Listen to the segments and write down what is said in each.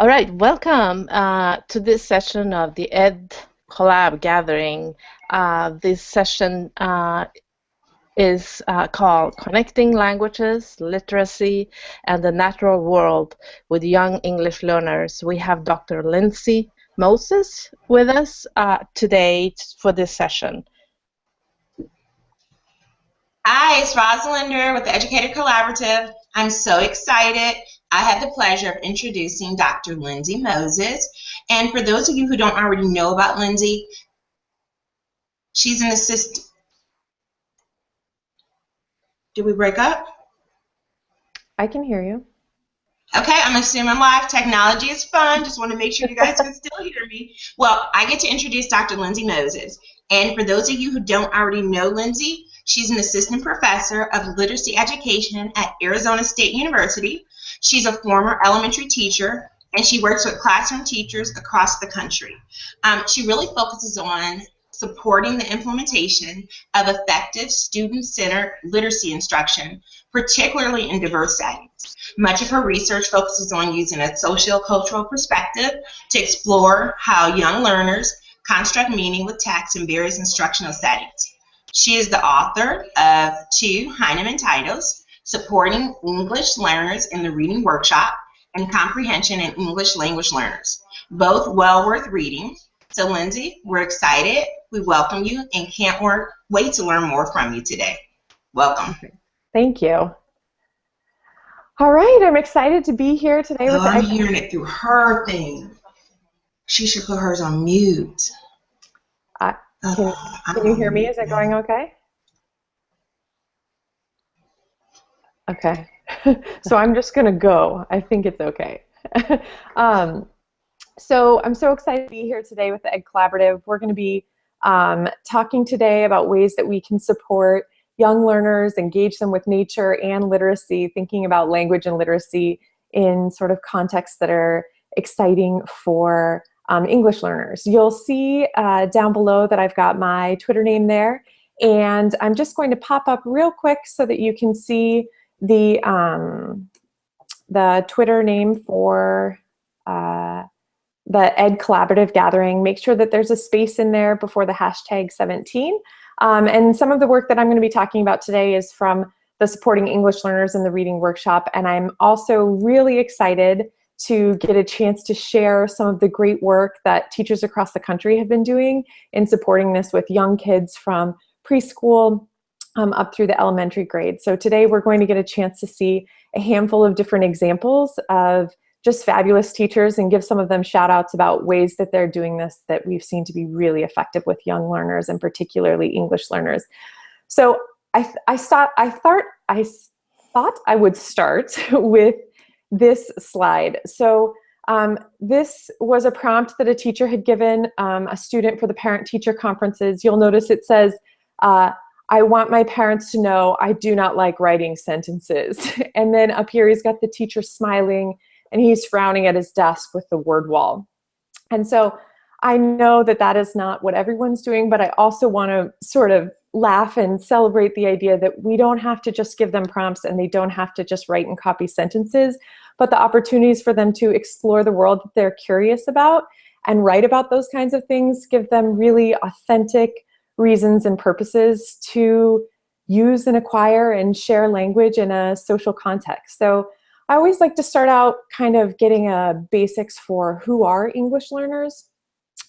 All right, welcome to this session of the Ed Collab Gathering. This session is called Connecting Languages, Literacy, and the Natural World with Young English Learners. We have Dr. Lindsey Moses with us today for this session. Hi, it's Rosalinder with the Educator Collaborative. I'm so excited. I have the pleasure of introducing Dr. Lindsey Moses. And for those of you who don't already know about Lindsey, she's an assistant. Did we break up? I can hear you. Okay, I'm assuming live. Technology is fun. Just want to make sure you guys can still hear me. Well, I get to introduce Dr. Lindsey Moses. And for those of you who don't already know Lindsey, she's an assistant professor of literacy education at Arizona State University. She's a former elementary teacher, and she works with classroom teachers across the country. She really focuses on supporting the implementation of effective student-centered literacy instruction, particularly in diverse settings. Much of her research focuses on using a socio-cultural perspective to explore how young learners construct meaning with text in various instructional settings. She is the author of 2 Heinemann titles, Supporting English Learners in the Reading Workshop and Comprehension in English Language Learners, both well worth reading. So Lindsey, we're excited, we welcome you, and can't wait to learn more from you today. Welcome. Thank you. All right, I'm excited to be here today. I'm hearing it through her thing. She should put hers on mute. Can you hear me? Is it going okay? Okay. So I'm just going to go. I think it's okay. So I'm so excited to be here today with the Ed Collaborative. We're going to be talking today about ways that we can support young learners, engage them with nature and literacy, thinking about language and literacy in sort of contexts that are exciting for English learners. You'll see down below that I've got my Twitter name there, and I'm just going to pop up real quick so that you can see the Twitter name for the Ed Collaborative Gathering. Make sure that there's a space in there before the hashtag 17. And some of the work that I'm going to be talking about today is from the Supporting English Learners in the Reading Workshop, and I'm also really excited to get a chance to share some of the great work that teachers across the country have been doing in supporting this with young kids from preschool up through the elementary grade. So today we're going to get a chance to see a handful of different examples of just fabulous teachers and give some of them shout outs about ways that they're doing this that we've seen to be really effective with young learners and particularly English learners. So I thought I would start with this slide. So this was a prompt that a teacher had given a student for the parent-teacher conferences. You'll notice it says, I want my parents to know I do not like writing sentences. And then up here he's got the teacher smiling and he's frowning at his desk with the word wall. And so I know that that is not what everyone's doing, but I also want to sort of laugh and celebrate the idea that we don't have to just give them prompts and they don't have to just write and copy sentences, but the opportunities for them to explore the world that they're curious about and write about those kinds of things give them really authentic reasons and purposes to use and acquire and share language in a social context. So I always like to start out kind of getting a basics for who are English learners.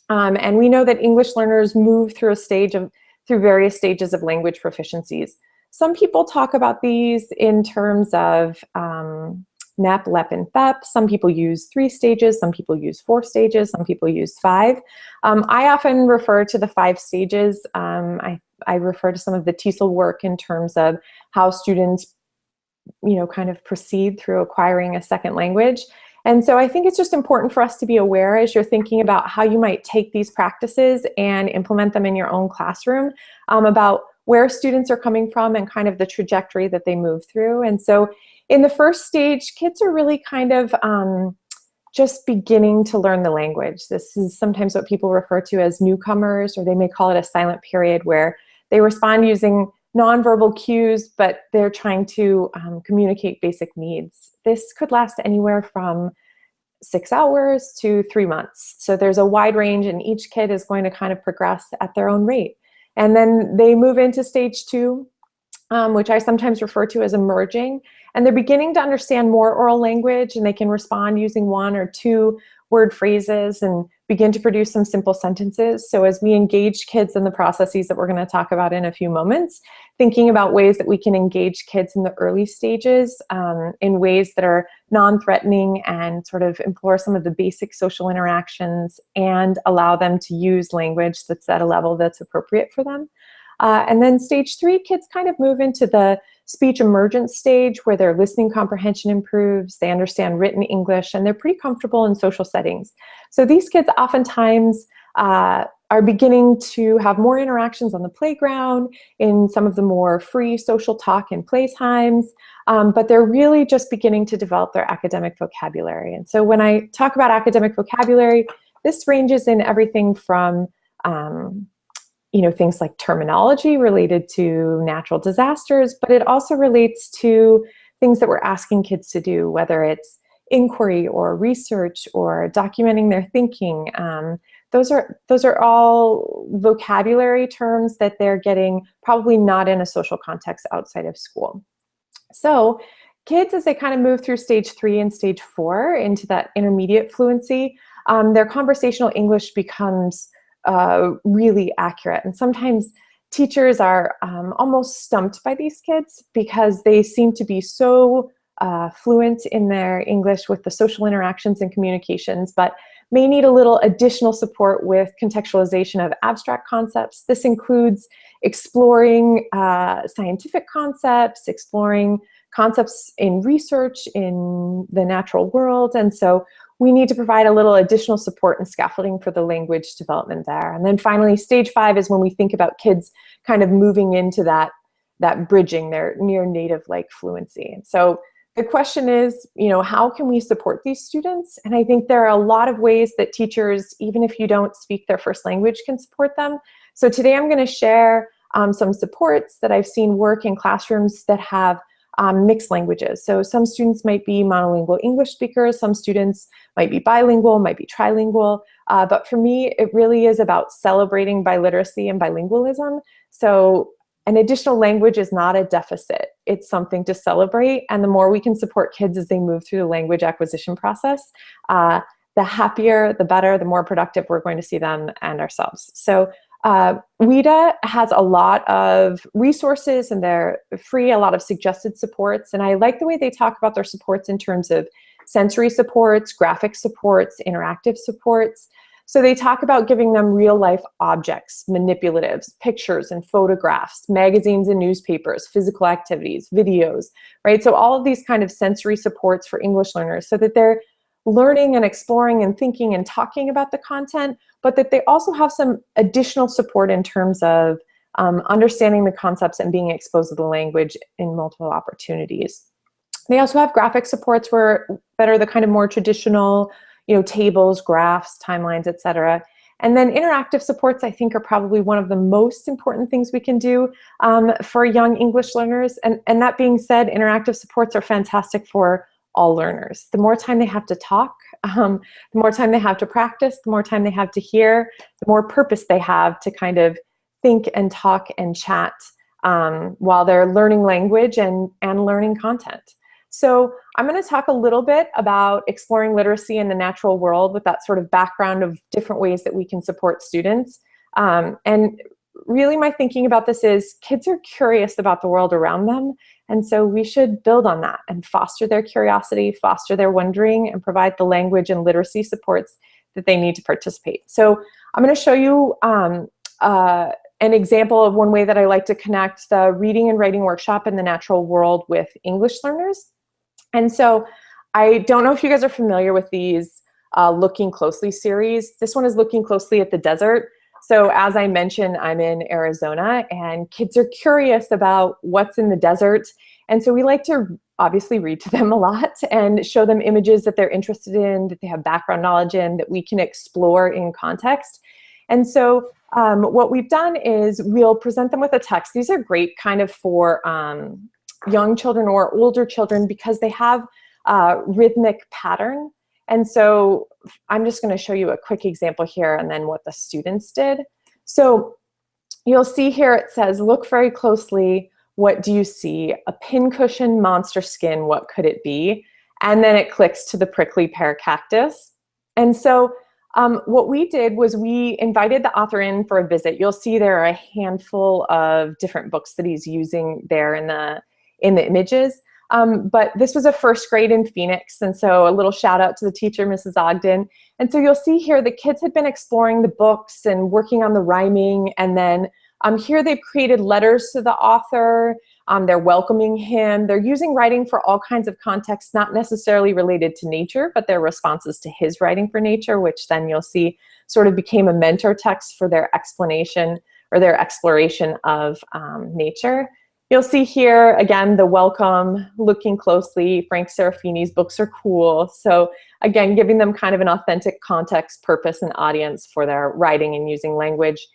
And we know that English learners move through various stages of language proficiencies. Some people talk about these in terms of NEP, LEP, and PEP. Some people use 3 stages, some people use 4 stages, some people use 5. I often refer to the 5 stages. I refer to some of the TESOL work in terms of how students kind of proceed through acquiring a second language. And so I think it's just important for us to be aware as you're thinking about how you might take these practices and implement them in your own classroom, about where students are coming from and kind of the trajectory that they move through. And so in the first stage, kids are really kind of just beginning to learn the language. This is sometimes what people refer to as newcomers, or they may call it a silent period, where they respond using nonverbal cues, but they're trying to communicate basic needs. This could last anywhere from 6 hours to 3 months. So there's a wide range, and each kid is going to kind of progress at their own rate. And then they move into stage 2, which I sometimes refer to as emerging. And they're beginning to understand more oral language, and they can respond using 1 or 2 word phrases and begin to produce some simple sentences. So as we engage kids in the processes that we're going to talk about in a few moments, thinking about ways that we can engage kids in the early stages in ways that are non-threatening and sort of explore some of the basic social interactions and allow them to use language that's at a level that's appropriate for them. And then stage 3, kids kind of move into the speech emergence stage where their listening comprehension improves, they understand written English, and they're pretty comfortable in social settings. So these kids oftentimes are beginning to have more interactions on the playground, in some of the more free social talk and playtimes, but they're really just beginning to develop their academic vocabulary. And so when I talk about academic vocabulary, this ranges in everything from things like terminology related to natural disasters, but it also relates to things that we're asking kids to do, whether it's inquiry or research or documenting their thinking. Those are all vocabulary terms that they're getting probably not in a social context outside of school. So kids, as they kind of move through stage 3 and stage 4 into that intermediate fluency, their conversational English becomes really accurate. And sometimes teachers are almost stumped by these kids because they seem to be so fluent in their English with the social interactions and communications, but may need a little additional support with contextualization of abstract concepts. This includes exploring scientific concepts, exploring concepts in research in the natural world. And so we need to provide a little additional support and scaffolding for the language development there. And then finally, stage 5 is when we think about kids kind of moving into that bridging, their near native-like fluency. And so the question is, how can we support these students? And I think there are a lot of ways that teachers, even if you don't speak their first language, can support them. So today I'm going to share some supports that I've seen work in classrooms that have mixed languages. So some students might be monolingual English speakers, some students might be bilingual, might be trilingual, but for me, it really is about celebrating biliteracy and bilingualism. So an additional language is not a deficit, it's something to celebrate, and the more we can support kids as they move through the language acquisition process, the happier, the better, the more productive we're going to see them and ourselves. So WIDA has a lot of resources, and they're free, a lot of suggested supports. And I like the way they talk about their supports in terms of sensory supports, graphic supports, interactive supports. So they talk about giving them real life objects, manipulatives, pictures and photographs, magazines and newspapers, physical activities, videos, right? So all of these kind of sensory supports for English learners so that they're learning and exploring and thinking and talking about the content, but that they also have some additional support in terms of understanding the concepts and being exposed to the language in multiple opportunities. They also have graphic supports that are the kind of more traditional, tables, graphs, timelines, etc. And then interactive supports, I think, are probably one of the most important things we can do for young English learners. And that being said, interactive supports are fantastic for all learners. The more time they have to talk, the more time they have to practice, the more time they have to hear, the more purpose they have to kind of think and talk and chat while they're learning language and learning content. So I'm going to talk a little bit about exploring literacy in the natural world with that sort of background of different ways that we can support students. And really my thinking about this is kids are curious about the world around them. And so we should build on that and foster their curiosity, foster their wondering, and provide the language and literacy supports that they need to participate. So I'm going to show you an example of one way that I like to connect the reading and writing workshop in the natural world with English learners. And so I don't know if you guys are familiar with these Looking Closely series. This one is looking closely at the desert. So as I mentioned, I'm in Arizona, and kids are curious about what's in the desert. And so we like to obviously read to them a lot and show them images that they're interested in, that they have background knowledge in, that we can explore in context. And so what we've done is we'll present them with a text. These are great kind of for young children or older children because they have rhythmic pattern. And so I'm just going to show you a quick example here and then what the students did. So you'll see here it says, look very closely. What do you see? A pincushion monster skin. What could it be? And then it clicks to the prickly pear cactus. And so what we did was we invited the author in for a visit. You'll see there are a handful of different books that he's using there in the images. But this was a first grade in Phoenix, and so a little shout out to the teacher, Mrs. Ogden. And so you'll see here the kids had been exploring the books and working on the rhyming, and then here they've created letters to the author. They're welcoming him. They're using writing for all kinds of contexts, not necessarily related to nature, but their responses to his writing for nature, which then you'll see sort of became a mentor text for their explanation or their exploration of nature. You'll see here, again, the welcome, looking closely. Frank Serafini's books are cool. So again, giving them kind of an authentic context, purpose, and audience for their writing and using language.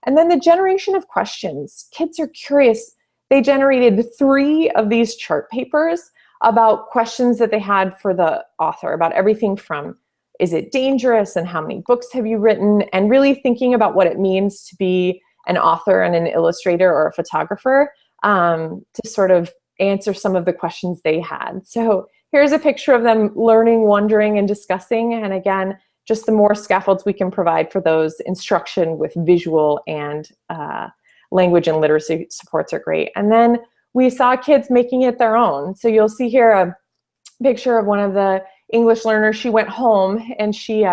And then the generation of questions. Kids are curious. They generated 3 of these chart papers about questions that they had for the author, about everything from, is it dangerous, and how many books have you written, and really thinking about what it means to be an author and an illustrator or a photographer. To sort of answer some of the questions they had. So here's a picture of them learning, wondering, and discussing. And again, just the more scaffolds we can provide for those, instruction with visual and language and literacy supports are great. And then we saw kids making it their own. So you'll see here a picture of one of the English learners. She went home and she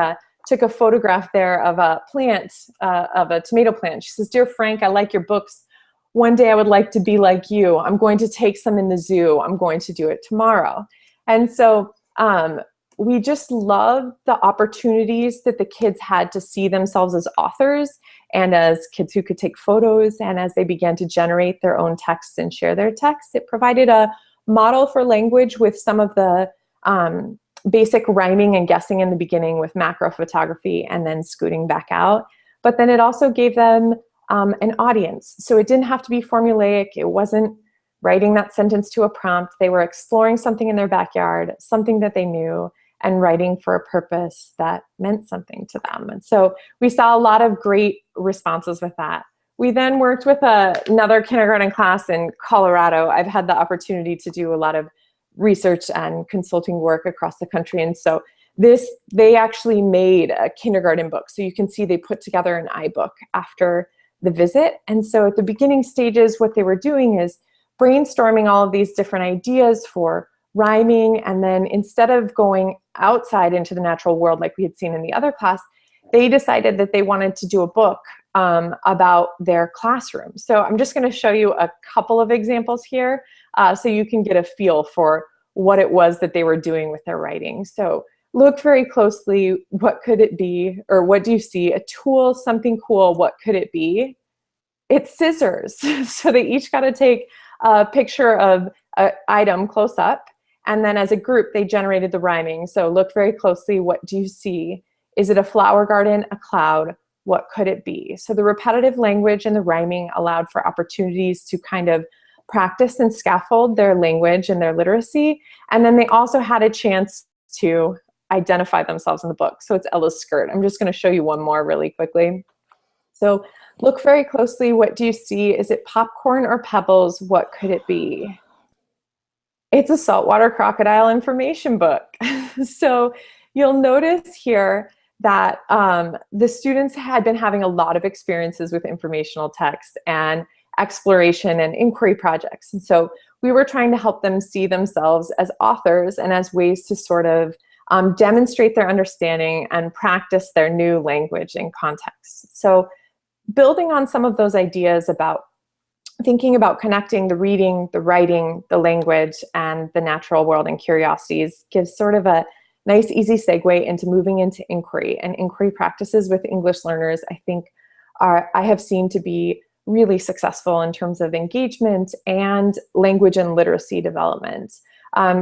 took a photograph there of a plant, of a tomato plant. She says, "Dear Frank, I like your books. One day I would like to be like you. I'm going to take some in the zoo. I'm going to do it tomorrow." And so we just love the opportunities that the kids had to see themselves as authors and as kids who could take photos. And as they began to generate their own texts and share their texts, it provided a model for language with some of the basic rhyming and guessing in the beginning with macro photography and then scooting back out. But then it also gave them an audience. So it didn't have to be formulaic. It wasn't writing that sentence to a prompt. They were exploring something in their backyard, something that they knew, and writing for a purpose that meant something to them. And so we saw a lot of great responses with that. We then worked with another kindergarten class in Colorado. I've had the opportunity to do a lot of research and consulting work across the country. And so they actually made a kindergarten book. So you can see they put together an iBook after the visit. And so at the beginning stages, what they were doing is brainstorming all of these different ideas for rhyming. And then instead of going outside into the natural world like we had seen in the other class, they decided that they wanted to do a book about their classroom. So I'm just going to show you a couple of examples here so you can get a feel for what it was that they were doing with their writing. So look very closely. What could it be? Or what do you see? A tool, something cool. What could it be? It's scissors. So they each got to take a picture of an item close up. And then as a group, they generated the rhyming. So look very closely. What do you see? Is it a flower garden, a cloud? What could it be? So the repetitive language and the rhyming allowed for opportunities to kind of practice and scaffold their language and their literacy. And then they also had a chance to identify themselves in the book. So it's Ella's skirt. I'm just going to show you one more really quickly. So look very closely. What do you see? Is it popcorn or pebbles? What could it be? It's a saltwater crocodile information book. So you'll notice here that the students had been having a lot of experiences with informational text and exploration and inquiry projects. And so we were trying to help them see themselves as authors and as ways to sort of demonstrate their understanding and practice their new language and context. So building on some of those ideas about thinking about connecting the reading, the writing, the language, and the natural world and curiosities gives sort of a nice, easy segue into moving into inquiry. And inquiry practices with English learners, I think, I have seen to be really successful in terms of engagement and language and literacy development.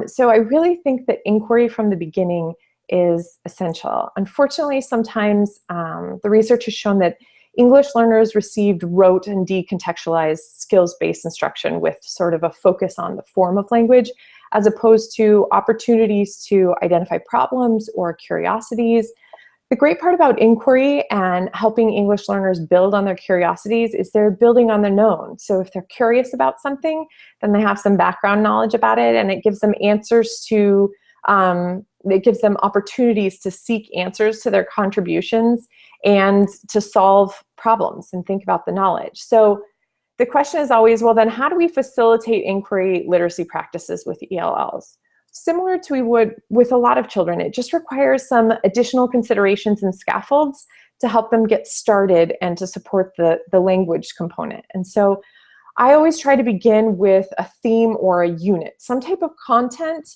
So I really think that inquiry from the beginning is essential. Unfortunately, sometimes the research has shown that English learners received rote and decontextualized skills-based instruction with sort of a focus on the form of language as opposed to opportunities to identify problems or curiosities. The great part about inquiry and helping English learners build on their curiosities is they're building on the known. So if they're curious about something, then they have some background knowledge about it, and it gives them answers to, it gives them opportunities to seek answers to their contributions and to solve problems and think about the knowledge. So the question is always, well, then how do we facilitate inquiry literacy practices with ELLs? Similar to we would with a lot of children, it just requires some additional considerations and scaffolds to help them get started and to support the language component. And so I always try to begin with a theme or a unit, some type of content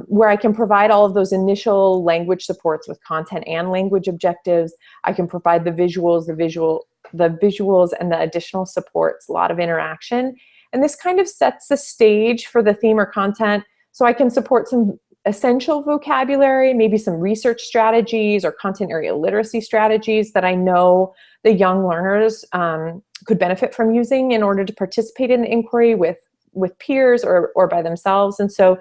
where I can provide all of those initial language supports with content and language objectives. I can provide the visuals and the additional supports, a lot of interaction. And this kind of sets the stage for the theme or content, so I can support some essential vocabulary, maybe some research strategies or content area literacy strategies that I know the young learners could benefit from using in order to participate in the inquiry with peers or by themselves. And so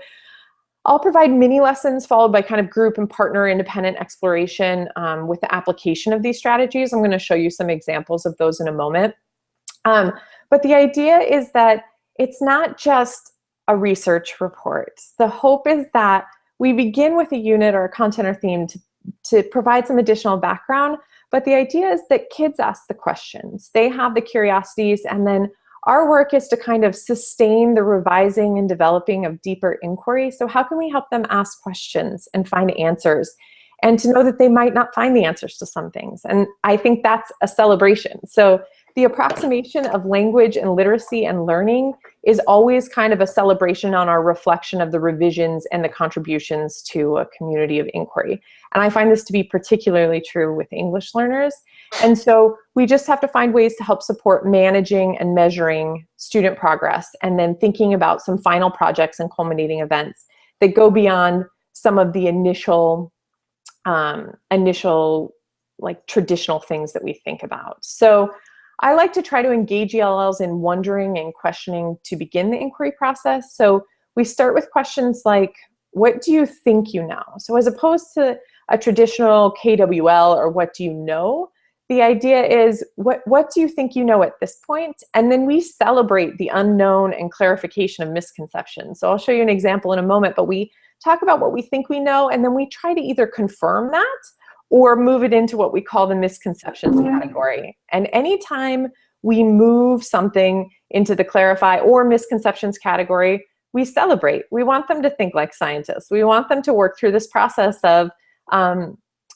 I'll provide mini lessons followed by kind of group and partner independent exploration with the application of these strategies. I'm going to show you some examples of those in a moment. But the idea is that it's not just a research report. The hope is that we begin with a unit or a content or theme to provide some additional background, but the idea is that kids ask the questions. They have the curiosities, and then our work is to kind of sustain the revising and developing of deeper inquiry. So how can we help them ask questions and find answers, and to know that they might not find the answers to some things? And I think that's a celebration. So the approximation of language and literacy and learning is always kind of a celebration on our reflection of the revisions and the contributions to a community of inquiry. And I find this to be particularly true with English learners. And so we just have to find ways to help support managing and measuring student progress, and then thinking about some final projects and culminating events that go beyond some of the initial like traditional things that we think about. So I like to try to engage ELLs in wondering and questioning to begin the inquiry process. So we start with questions like, what do you think you know? So as opposed to a traditional KWL or what do you know, the idea is what do you think you know at this point? And then we celebrate the unknown and clarification of misconceptions. So I'll show you an example in a moment, but we talk about what we think we know, and then we try to either confirm that or move it into what we call the misconceptions category. And anytime we move something into the clarify or misconceptions category, we celebrate. We want them to think like scientists. We want them to work through this process of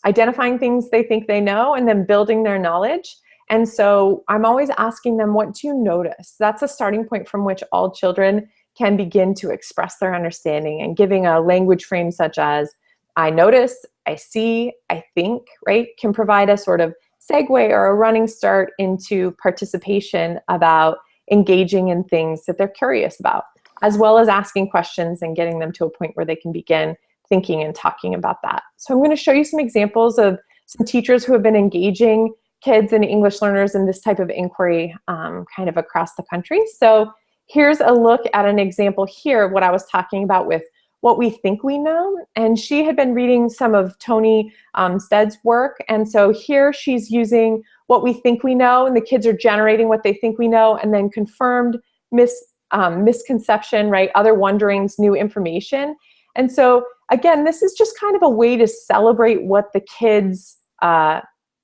identifying things they think they know and then building their knowledge. And so I'm always asking them, what do you notice? That's a starting point from which all children can begin to express their understanding, and giving a language frame such as I notice, I see, I think, right, can provide a sort of segue or a running start into participation about engaging in things that they're curious about, as well as asking questions and getting them to a point where they can begin thinking and talking about that. So I'm going to show you some examples of some teachers who have been engaging kids and English learners in this type of inquiry kind of across the country. So here's a look at an example here of what I was talking about with what we think we know. And she had been reading some of Tony Stead's work. And so here she's using what we think we know, and the kids are generating what they think we know, and then confirmed misconception, right? Other wonderings, new information. And so again, this is just kind of a way to celebrate what the kids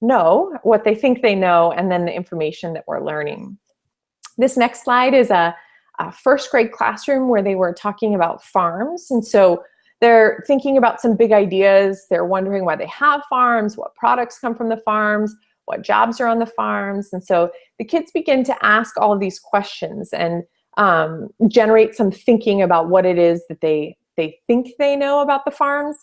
know, what they think they know, and then the information that we're learning. This next slide is a first grade classroom where they were talking about farms. And so they're thinking about some big ideas. They're wondering why they have farms, what products come from the farms, what jobs are on the farms. And so the kids begin to ask all of these questions and generate some thinking about what it is that they think they know about the farms.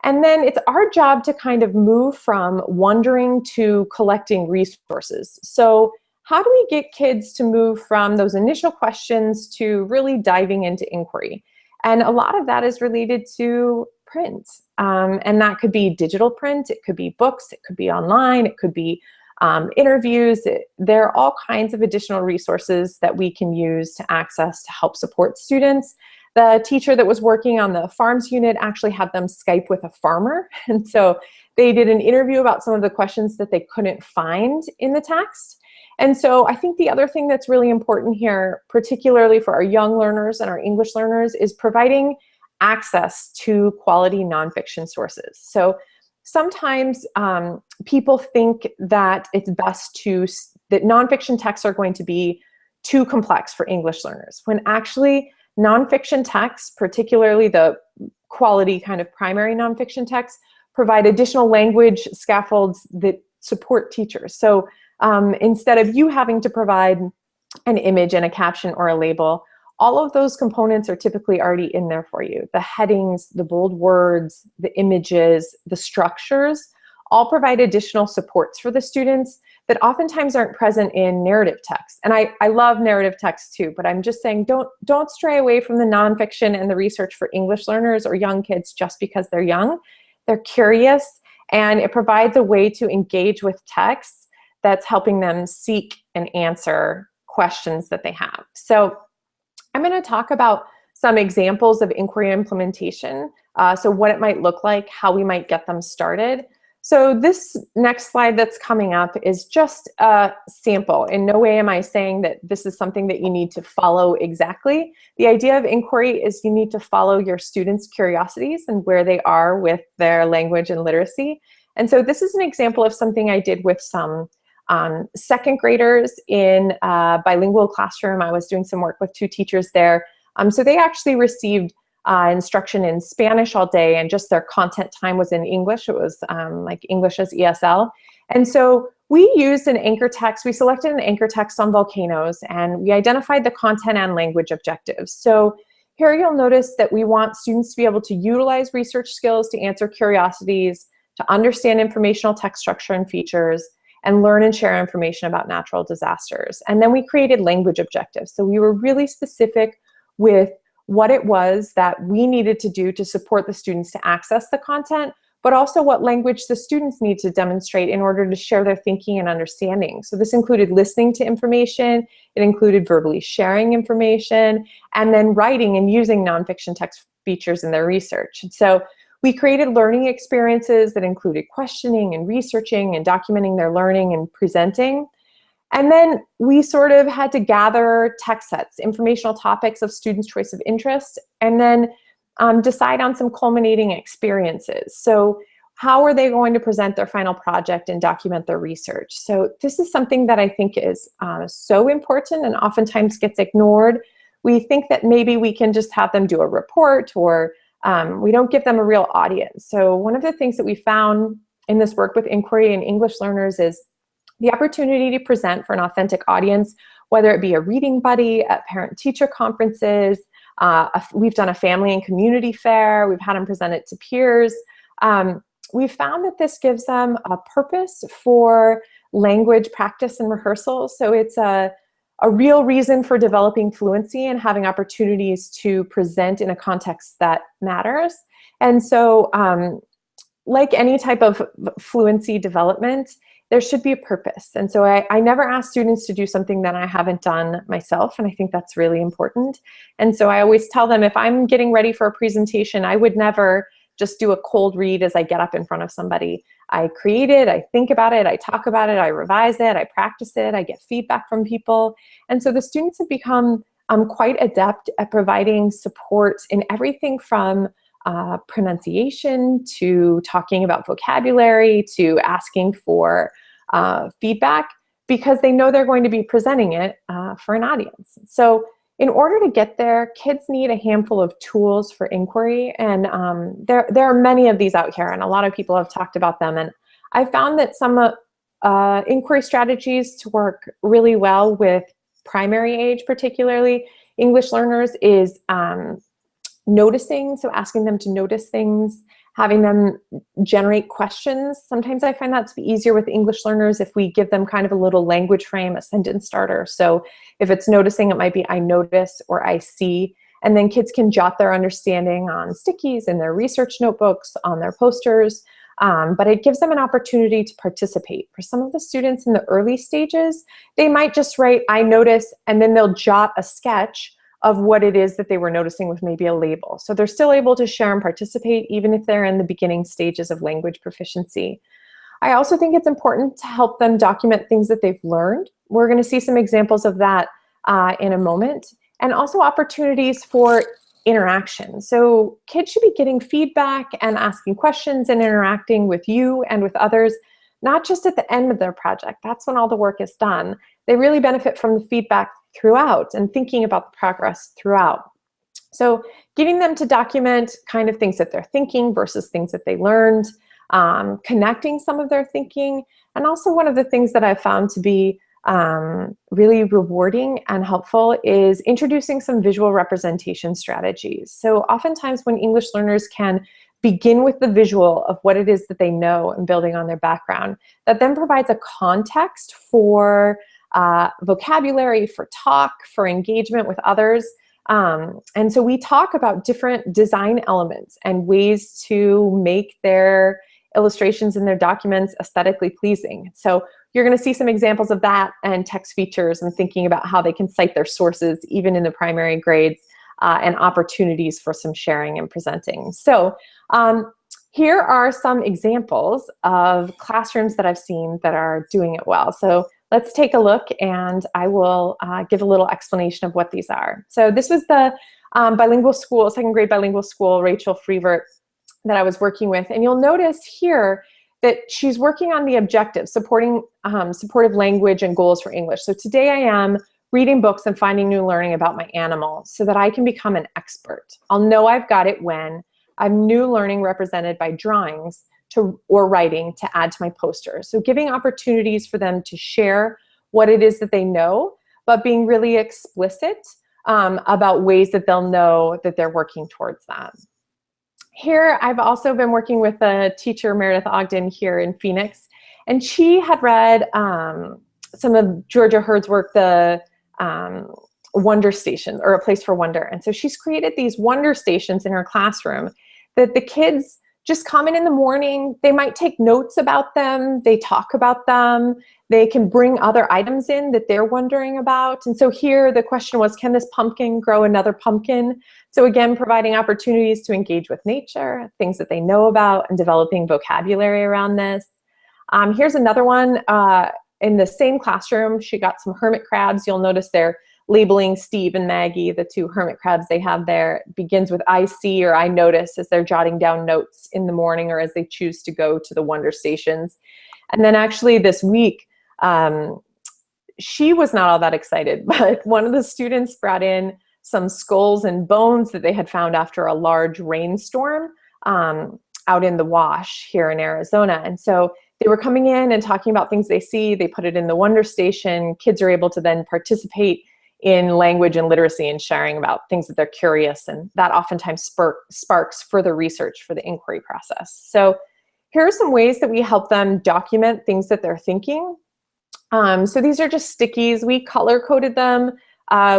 And then it's our job to kind of move from wondering to collecting resources. So how do we get kids to move from those initial questions to really diving into inquiry? And a lot of that is related to print. And that could be digital print, it could be books, it could be online, it could be interviews. There are all kinds of additional resources that we can use to access to help support students. The teacher that was working on the farms unit actually had them Skype with a farmer. And so they did an interview about some of the questions that they couldn't find in the text. And so I think the other thing that's really important here, particularly for our young learners and our English learners, is providing access to quality nonfiction sources. So sometimes people think that it's best that nonfiction texts are going to be too complex for English learners, when actually nonfiction texts, particularly the quality kind of primary nonfiction texts, provide additional language scaffolds that support teachers. So instead of you having to provide an image and a caption or a label, all of those components are typically already in there for you. The headings, the bold words, the images, the structures, all provide additional supports for the students that oftentimes aren't present in narrative text. And I love narrative text too, but I'm just saying don't stray away from the nonfiction and the research for English learners or young kids just because they're young. They're curious, and it provides a way to engage with texts that's helping them seek and answer questions that they have. So I'm going to talk about some examples of inquiry implementation, so what it might look like, how we might get them started. So this next slide that's coming up is just a sample. In no way am I saying that this is something that you need to follow exactly. The idea of inquiry is you need to follow your students' curiosities and where they are with their language and literacy. And so this is an example of something I did with some second graders in a bilingual classroom. I was doing some work with 2 teachers there. So they actually received instruction in Spanish all day, and just their content time was in English. It was like English as ESL. And so we used an anchor text. We selected an anchor text on volcanoes, and we identified the content and language objectives. So here you'll notice that we want students to be able to utilize research skills to answer curiosities, to understand informational text structure and features, and learn and share information about natural disasters. And then we created language objectives. So we were really specific with what it was that we needed to do to support the students to access the content, but also what language the students need to demonstrate in order to share their thinking and understanding. So this included listening to information, it included verbally sharing information, and then writing and using nonfiction text features in their research. And so we created learning experiences that included questioning and researching and documenting their learning and presenting. And then we sort of had to gather text sets, informational topics of students' choice of interest, and then decide on some culminating experiences. So how are they going to present their final project and document their research? So this is something that I think is so important and oftentimes gets ignored. We think that maybe we can just have them do a report, or we don't give them a real audience. So one of the things that we found in this work with inquiry and English learners is the opportunity to present for an authentic audience, whether it be a reading buddy at parent-teacher conferences. We've done a family and community fair. We've had them present it to peers. We've found that this gives them a purpose for language practice and rehearsal. So it's a real reason for developing fluency and having opportunities to present in a context that matters. And so like any type of fluency development, there should be a purpose. And so I never ask students to do something that I haven't done myself, and I think that's really important. And so I always tell them, if I'm getting ready for a presentation, I would never just do a cold read as I get up in front of somebody. I create it, I think about it, I talk about it, I revise it, I practice it, I get feedback from people. And so the students have become quite adept at providing support in everything from pronunciation to talking about vocabulary to asking for feedback, because they know they're going to be presenting it for an audience. So in order to get there, kids need a handful of tools for inquiry, and there are many of these out here, and a lot of people have talked about them. And I found that some inquiry strategies to work really well with primary age, particularly English learners, is noticing, so asking them to notice things, having them generate questions. Sometimes I find that to be easier with English learners if we give them kind of a little language frame, a sentence starter. So if it's noticing, it might be I notice or I see. And then kids can jot their understanding on stickies in their research notebooks, on their posters. But it gives them an opportunity to participate. For some of the students in the early stages, they might just write I notice, and then they'll jot a sketch of what it is that they were noticing with maybe a label. So they're still able to share and participate even if they're in the beginning stages of language proficiency. I also think it's important to help them document things that they've learned. We're going to see some examples of that in a moment, and also opportunities for interaction. So kids should be getting feedback and asking questions and interacting with you and with others, not just at the end of their project. That's when all the work is done. They really benefit from the feedback throughout and thinking about the progress throughout. So getting them to document kind of things that they're thinking versus things that they learned, connecting some of their thinking, and also one of the things that I've found to be really rewarding and helpful is introducing some visual representation strategies. So oftentimes when English learners can begin with the visual of what it is that they know and building on their background, that then provides a context for vocabulary, for talk, for engagement with others. And so we talk about different design elements and ways to make their illustrations and their documents aesthetically pleasing. So you're going to see some examples of that and text features and thinking about how they can cite their sources even in the primary grades, and opportunities for some sharing and presenting. So here are some examples of classrooms that I've seen that are doing it well. So let's take a look, and I will give a little explanation of what these are. So this was the bilingual school, second grade bilingual school, Rachel Freevert, that I was working with. And you'll notice here that she's working on the objectives, supporting supportive language and goals for English. So today I am reading books and finding new learning about my animal so that I can become an expert. I'll know I've got it when I have new learning represented by drawings or writing to add to my poster. So giving opportunities for them to share what it is that they know, but being really explicit about ways that they'll know that they're working towards that. Here, I've also been working with a teacher, Meredith Ogden, here in Phoenix, and she had read some of Georgia Hurd's work, the Wonder Station, or A Place for Wonder. And so she's created these wonder stations in her classroom that the kids just come in the morning. They might take notes about them. They talk about them. They can bring other items in that they're wondering about. And so here the question was, can this pumpkin grow another pumpkin? So again, providing opportunities to engage with nature, things that they know about, and developing vocabulary around this. Here's another one in the same classroom. She got some hermit crabs. You'll notice they're labeling Steve and Maggie, the two hermit crabs they have there. It begins with I see or I notice as they're jotting down notes in the morning or as they choose to go to the wonder stations. And then actually this week, she was not all that excited, but one of the students brought in some skulls and bones that they had found after a large rainstorm out in the wash here in Arizona. And so they were coming in and talking about things they see. They put it in the wonder station. Kids are able to then participate in language and literacy and sharing about things that they're curious, and that oftentimes sparks further research for the inquiry process. So here are some ways that we help them document things that they're thinking. So these are just stickies. We color-coded them.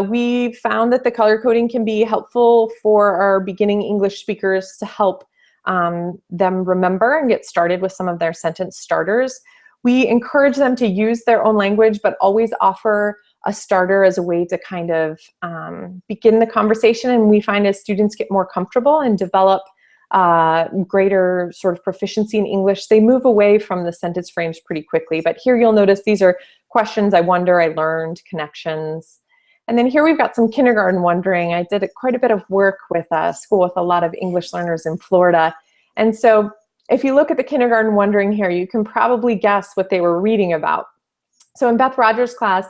We found that the color coding can be helpful for our beginning English speakers to help them remember and get started with some of their sentence starters. We encourage them to use their own language, but always offer a starter as a way to kind of begin the conversation. And we find as students get more comfortable and develop greater sort of proficiency in English, they move away from the sentence frames pretty quickly. But here you'll notice these are questions, I wonder, I learned, connections. And then here we've got some kindergarten wondering. I did quite a bit of work with a school with a lot of English learners in Florida. And so if you look at the kindergarten wondering here, you can probably guess what they were reading about. So in Beth Rogers' class,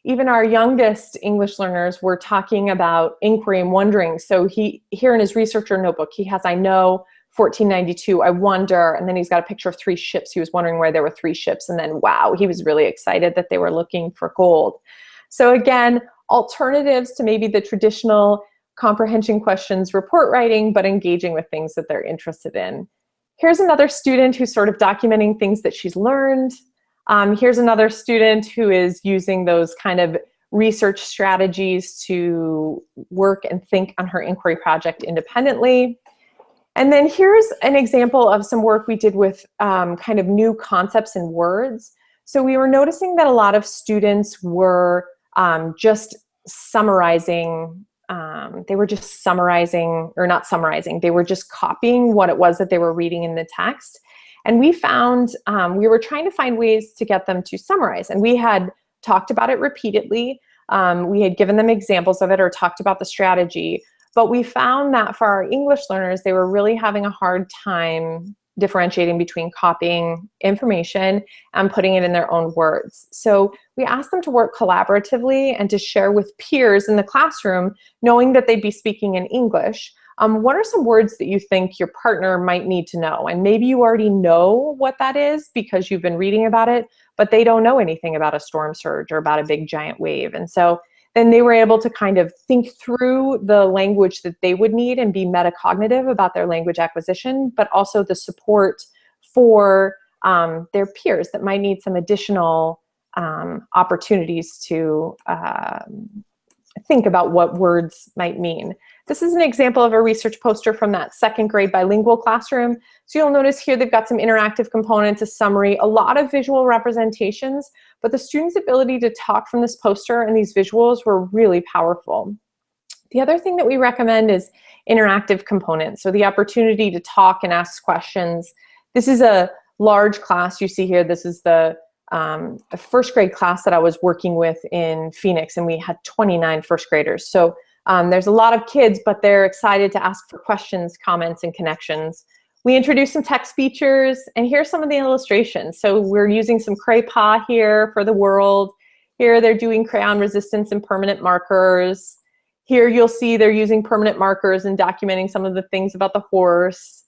even our youngest English learners were talking about inquiry and wondering. So here in his researcher notebook, he has, I know, 1492, I wonder, and then he's got a picture of 3 ships. He was wondering where there were 3 ships, and then, wow, he was really excited that they were looking for gold. So again, alternatives to maybe the traditional comprehension questions, report writing, but engaging with things that they're interested in. Here's another student who's sort of documenting things that she's learned. Here's another student who is using those kind of research strategies to work and think on her inquiry project independently. And then here's an example of some work we did with kind of new concepts and words. So we were noticing that a lot of students were just summarizing they were just summarizing, or not summarizing, they were just copying what it was that they were reading in the text. And we found, we were trying to find ways to get them to summarize. And we had talked about it repeatedly. We had given them examples of it or talked about the strategy. But we found that for our English learners, they were really having a hard time differentiating between copying information and putting it in their own words. So we asked them to work collaboratively and to share with peers in the classroom, knowing that they'd be speaking in English. What are some words that you think your partner might need to know? And maybe you already know what that is because you've been reading about it, but they don't know anything about a storm surge or about a big giant wave. And so then they were able to kind of think through the language that they would need and be metacognitive about their language acquisition, but also the support for their peers that might need some additional opportunities to think about what words might mean. This is an example of a research poster from that second grade bilingual classroom. So you'll notice here they've got some interactive components, a summary, a lot of visual representations, but the students' ability to talk from this poster and these visuals were really powerful. The other thing that we recommend is interactive components. So the opportunity to talk and ask questions. This is a large class you see here. This is the first grade class that I was working with in Phoenix, and we had 29 first graders. So there's a lot of kids, but they're excited to ask for questions, comments, and connections. We introduced some text features, and here's some of the illustrations. So we're using some Cray-Pa here for the world. Here they're doing crayon resistance and permanent markers. Here you'll see they're using permanent markers and documenting some of the things about the horse.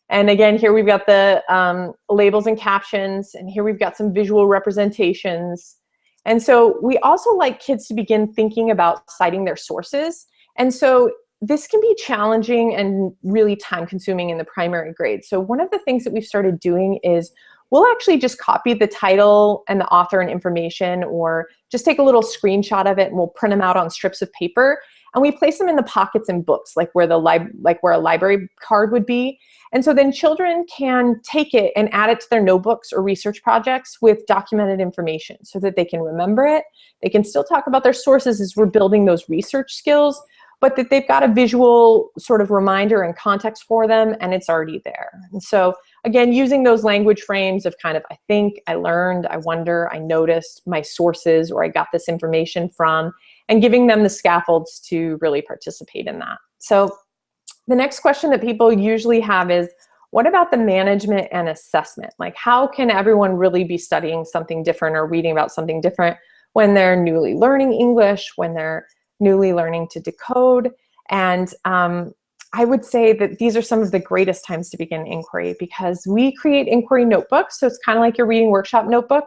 And again, here we've got the labels and captions, and here we've got some visual representations. And so we also like kids to begin thinking about citing their sources. And so this can be challenging and really time consuming in the primary grade. So one of the things that we've started doing is we'll actually just copy the title and the author and information, or just take a little screenshot of it and we'll print them out on strips of paper. And we place them in the pockets in books, like where a library card would be. And so then children can take it and add it to their notebooks or research projects with documented information so that they can remember it. They can still talk about their sources as we're building those research skills, but that they've got a visual sort of reminder and context for them, and it's already there. And so again, using those language frames of kind of, I think, I learned, I wonder, I noticed, my sources, or I got this information from, and giving them the scaffolds to really participate in that. So the next question that people usually have is, what about the management and assessment? Like, how can everyone really be studying something different or reading about something different when they're newly learning English, when they're newly learning to decode? And I would say that these are some of the greatest times to begin inquiry, because we create inquiry notebooks. So it's kind of like your reading workshop notebook.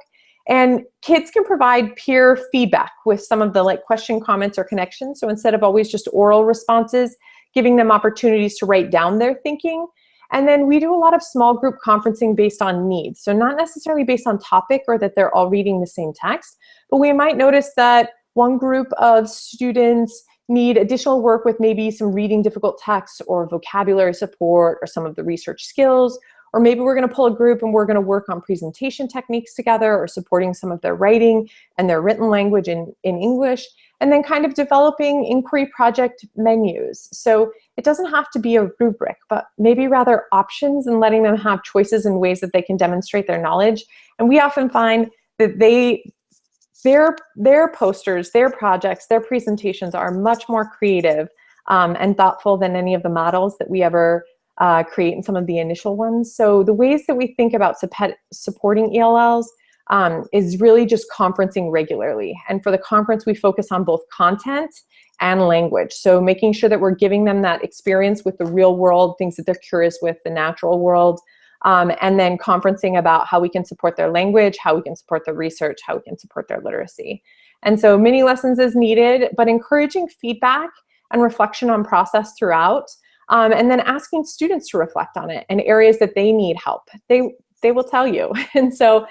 And kids can provide peer feedback with some of the question, comments, or connections. So instead of always just oral responses, giving them opportunities to write down their thinking. And then we do a lot of small group conferencing based on needs. So not necessarily based on topic or that they're all reading the same text, but we might notice that one group of students need additional work with maybe some reading difficult texts or vocabulary support or some of the research skills. Or maybe we're going to pull a group and we're going to work on presentation techniques together, or supporting some of their writing and their written language in English, and then kind of developing inquiry project menus. So it doesn't have to be a rubric, but maybe rather options, and letting them have choices and ways that they can demonstrate their knowledge. And we often find that their posters, their projects, their presentations are much more creative and thoughtful than any of the models that we ever create in some of the initial ones. So the ways that we think about supporting ELLs is really just conferencing regularly. And for the conference, we focus on both content and language. So making sure that we're giving them that experience with the real world, things that they're curious with, the natural world, and then conferencing about how we can support their language, how we can support their research, how we can support their literacy. And so mini lessons is needed, but encouraging feedback and reflection on process throughout. And then asking students to reflect on it and areas that they need help. They will tell you. And so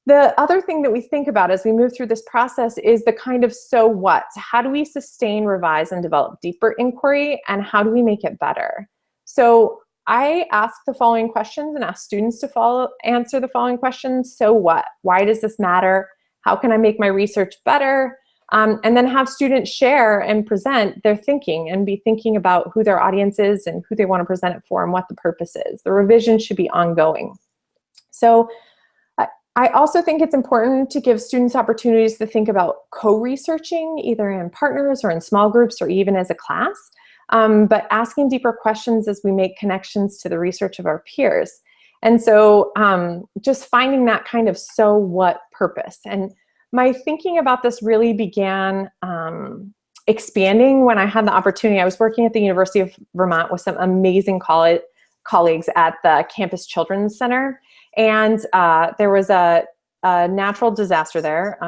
the other thing that we think about as we move through this process is the kind of so what? How do we sustain, revise, and develop deeper inquiry, and how do we make it better? So I ask the following questions and ask students to answer the following questions. So what? Why does this matter? How can I make my research better? And then have students share and present their thinking and be thinking about who their audience is and who they want to present it for and what the purpose is. The revision should be ongoing. So I also think it's important to give students opportunities to think about co-researching, either in partners or in small groups or even as a class, but asking deeper questions as we make connections to the research of our peers. And so just finding that kind of so what purpose. And my thinking about this really began expanding when I had the opportunity. I was working at the University of Vermont with some amazing colleagues at the Campus Children's Center. And there was a natural disaster there,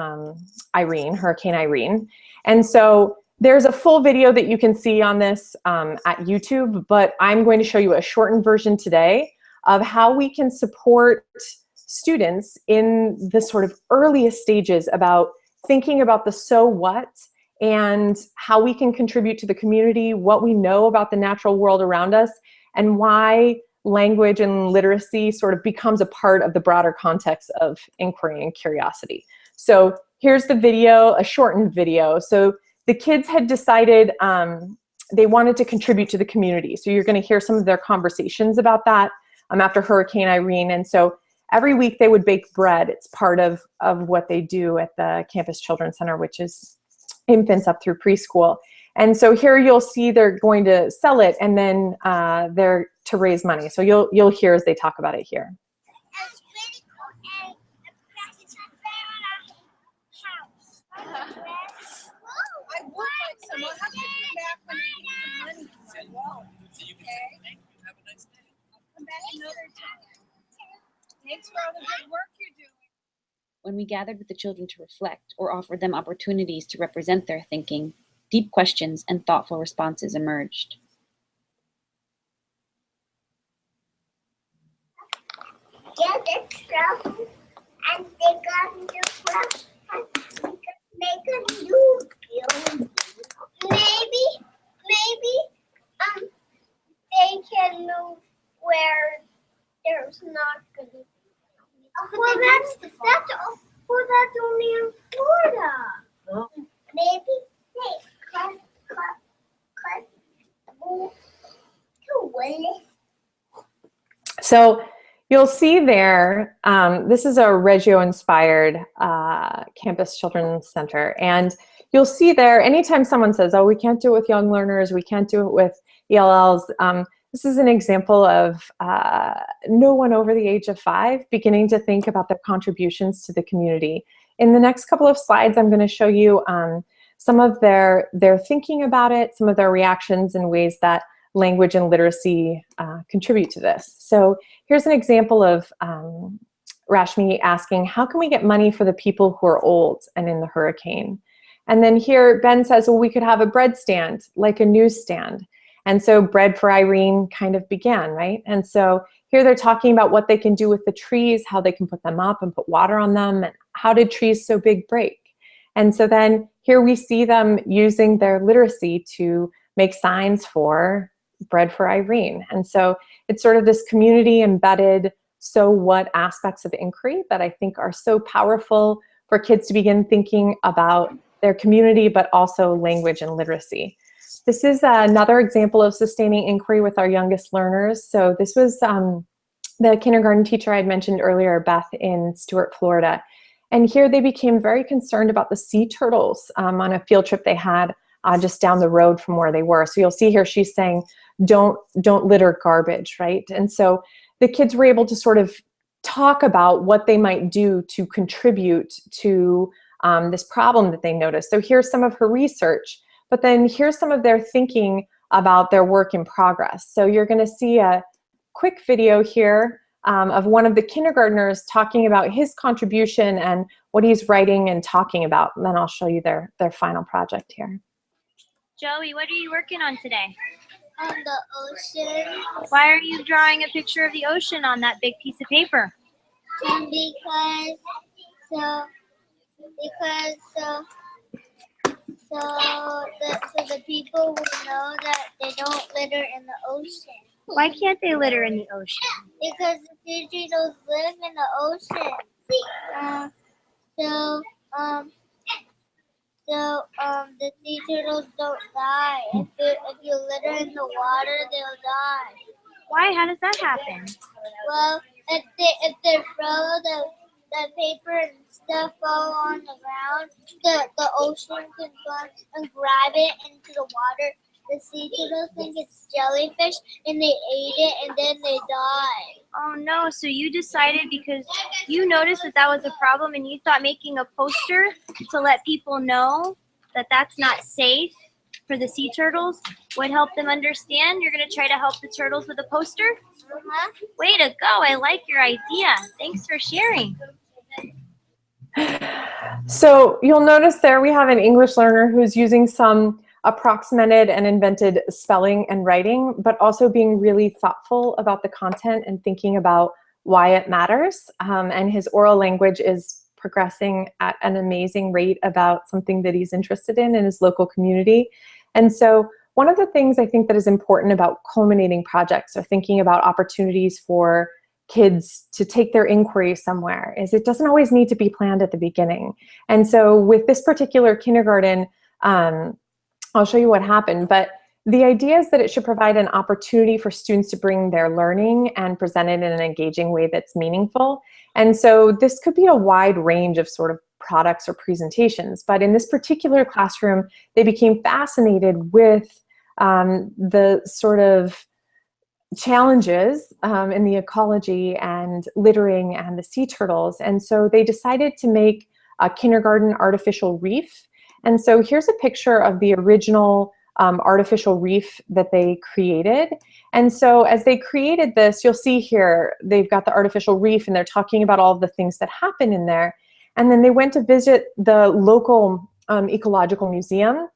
Hurricane Irene. And so there's a full video that you can see on this at YouTube, but I'm going to show you a shortened version today of how we can support students in the sort of earliest stages about thinking about the so what and how we can contribute to the community, what we know about the natural world around us, and why language and literacy sort of becomes a part of the broader context of inquiry and curiosity. So here's the video, a shortened video. So the kids had decided they wanted to contribute to the community. So you're going to hear some of their conversations about that after Hurricane Irene. And so every week they would bake bread. It's part of what they do at the Campus Children's Center, which is infants up through preschool. And so here you'll see they're going to sell it, and then they're to raise money. So you'll hear as they talk about it here. I would like some. I'll have to come back when I get some money. Okay. Have a nice day. I'll come back another time. Thanks for all the good work you're doing. When we gathered with the children to reflect or offered them opportunities to represent their thinking, deep questions and thoughtful responses emerged. Get it stuff and they got the stuff and make a new building. Maybe they can move where there's not gonna be. Well, that's only in Florida. Oh. Maybe they cut move to Willis. So you'll see there, this is a Reggio-inspired Campus Children's Center. And you'll see there, anytime someone says, oh, we can't do it with young learners, we can't do it with ELLs, this is an example of no one over the age of 5 beginning to think about their contributions to the community. In the next couple of slides, I'm going to show you some of their thinking about it, some of their reactions and ways that language and literacy contribute to this. So here's an example of Rashmi asking, how can we get money for the people who are old and in the hurricane? And then here Ben says, well, we could have a bread stand, like a newsstand. And so Bread for Irene kind of began, right? And so here they're talking about what they can do with the trees, how they can put them up and put water on them, and how did trees so big break? And so then here we see them using their literacy to make signs for Bread for Irene. And so it's sort of this community embedded so what aspects of inquiry that I think are so powerful for kids to begin thinking about their community, but also language and literacy. This is another example of sustaining inquiry with our youngest learners. So this was the kindergarten teacher I'd mentioned earlier, Beth, in Stuart, Florida. And here they became very concerned about the sea turtles on a field trip they had just down the road from where they were. So you'll see here she's saying, don't litter garbage, right? And so the kids were able to sort of talk about what they might do to contribute to this problem that they noticed. So here's some of her research, but then here's some of their thinking about their work in progress. So you're going to see a quick video here of one of the kindergartners talking about his contribution and what he's writing and talking about. And then I'll show you their final project here. Joey, what are you working on today? On the ocean. Why are you drawing a picture of the ocean on that big piece of paper? So the people will know that they don't litter in the ocean. Why can't they litter in the ocean? Because the sea turtles live in the ocean. the sea turtles don't die. If you litter in the water, they'll die. Why? How does that happen? Well, if they throw the paper and stuff all on the ground, the ocean can come and grab it into the water. The sea turtles think it's jellyfish and they ate it and then they die. Oh no, so you decided because you noticed that was a problem and you thought making a poster to let people know that that's not safe for the sea turtles would help them understand. You're going to try to help the turtles with a poster? Way to go. I like your idea. Thanks for sharing. So you'll notice there we have an English learner who's using some approximated and invented spelling and writing, but also being really thoughtful about the content and thinking about why it matters. And his oral language is progressing at an amazing rate about something that he's interested in his local community. And so one of the things I think that is important about culminating projects or thinking about opportunities for kids to take their inquiry somewhere is it doesn't always need to be planned at the beginning. And so with this particular kindergarten, I'll show you what happened, but the idea is that it should provide an opportunity for students to bring their learning and present it in an engaging way that's meaningful. And so this could be a wide range of sort of products or presentations, but in this particular classroom, they became fascinated with the sort of challenges in the ecology and littering and the sea turtles. And so they decided to make a kindergarten artificial reef. And so here's a picture of the original artificial reef that they created. And so as they created this, you'll see here, they've got the artificial reef and they're talking about all of the things that happen in there. And then they went to visit the local ecological museum.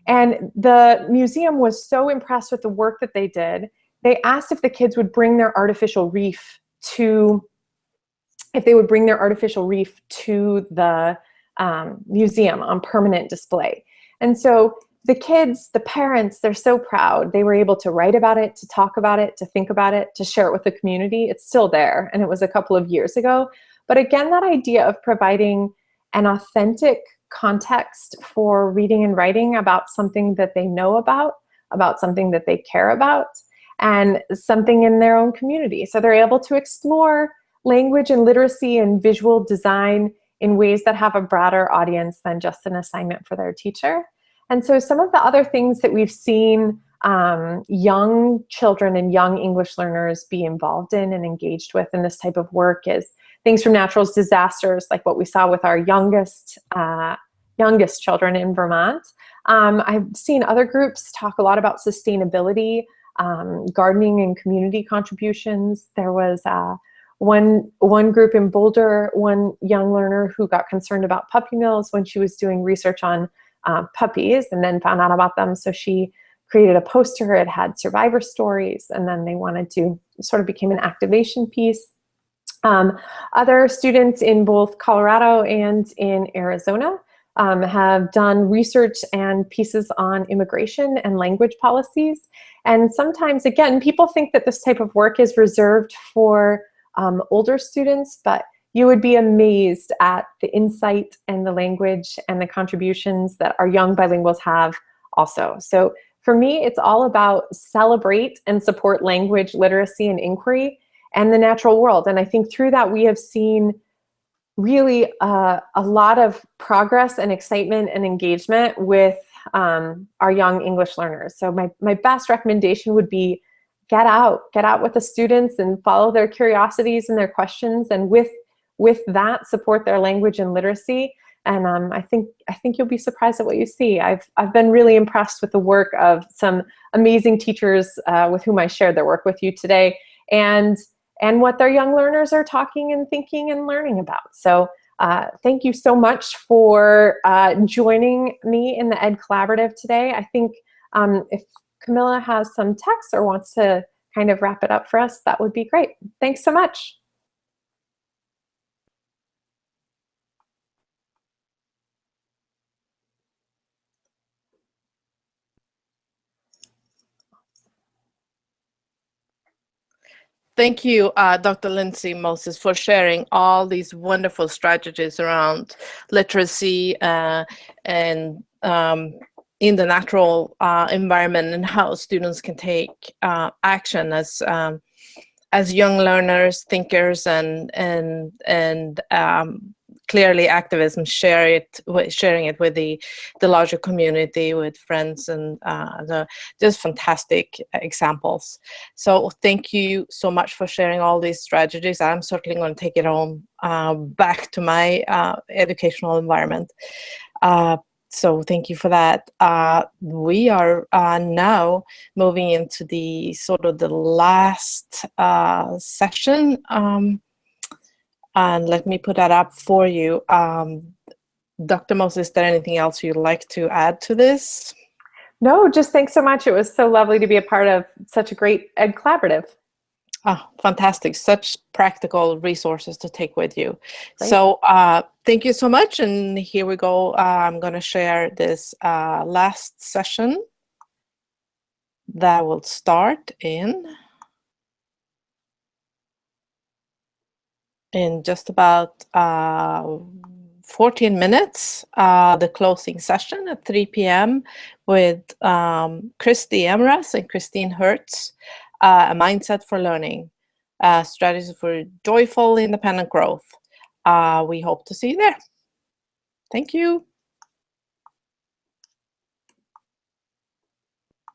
And the museum was so impressed with the work that they did. They asked if the kids would bring their artificial reef to, the museum on permanent display. And so the kids, the parents, they're so proud. They were able to write about it, to talk about it, to think about it, to share it with the community. It's still there, and it was a couple of years ago. But again, that idea of providing an authentic context for reading and writing about something that they know about something that they care about, and something in their own community. So they're able to explore language and literacy and visual design in ways that have a broader audience than just an assignment for their teacher. And so some of the other things that we've seen young children and young English learners be involved in and engaged with in this type of work is things from natural disasters, like what we saw with our youngest children in Vermont. I've seen other groups talk a lot about sustainability, gardening and community contributions. There was one group in Boulder, one young learner who got concerned about puppy mills when she was doing research on puppies and then found out about them. So she created a poster. It had survivor stories, and then they wanted to sort of became an activation piece. Other students in both Colorado and in Arizona have done research and pieces on immigration and language policies. And sometimes, again, people think that this type of work is reserved for older students, but you would be amazed at the insight and the language and the contributions that our young bilinguals have also. So for me, it's all about celebrate and support language, literacy, and inquiry and the natural world. And I think through that, we have seen really a lot of progress and excitement and engagement with our young English learners. So my best recommendation would be get out with the students and follow their curiosities and their questions, and with that, support their language and literacy. And I think you'll be surprised at what you see. I've been really impressed with the work of some amazing teachers with whom I shared their work with you today, and what their young learners are talking and thinking and learning about. So thank you so much for joining me in the Ed Collaborative today. I think if Camilla has some text or wants to kind of wrap it up for us, that would be great. Thanks so much. thank you, Dr. Lindsey Moses, for sharing all these wonderful strategies around literacy and in the natural environment, and how students can take action as young learners, thinkers, and clearly activism, sharing it with the larger community, with friends, and just fantastic examples. So thank you so much for sharing all these strategies. I'm certainly going to take it home back to my educational environment. So thank you for that. We are now moving into the sort of the last session. And let me put that up for you. Dr. Moses, is there anything else you'd like to add to this? No, just thanks so much. It was so lovely to be a part of such a great Ed Collaborative. Oh, fantastic. Such practical resources to take with you. Great. So thank you so much. And here we go. I'm going to share this last session that will start in just about 14 minutes, the closing session at 3 p.m. with Christy Emras and Christine Hertz, A Mindset for Learning, Strategies for Joyful Independent Growth. We hope to see you there. Thank you.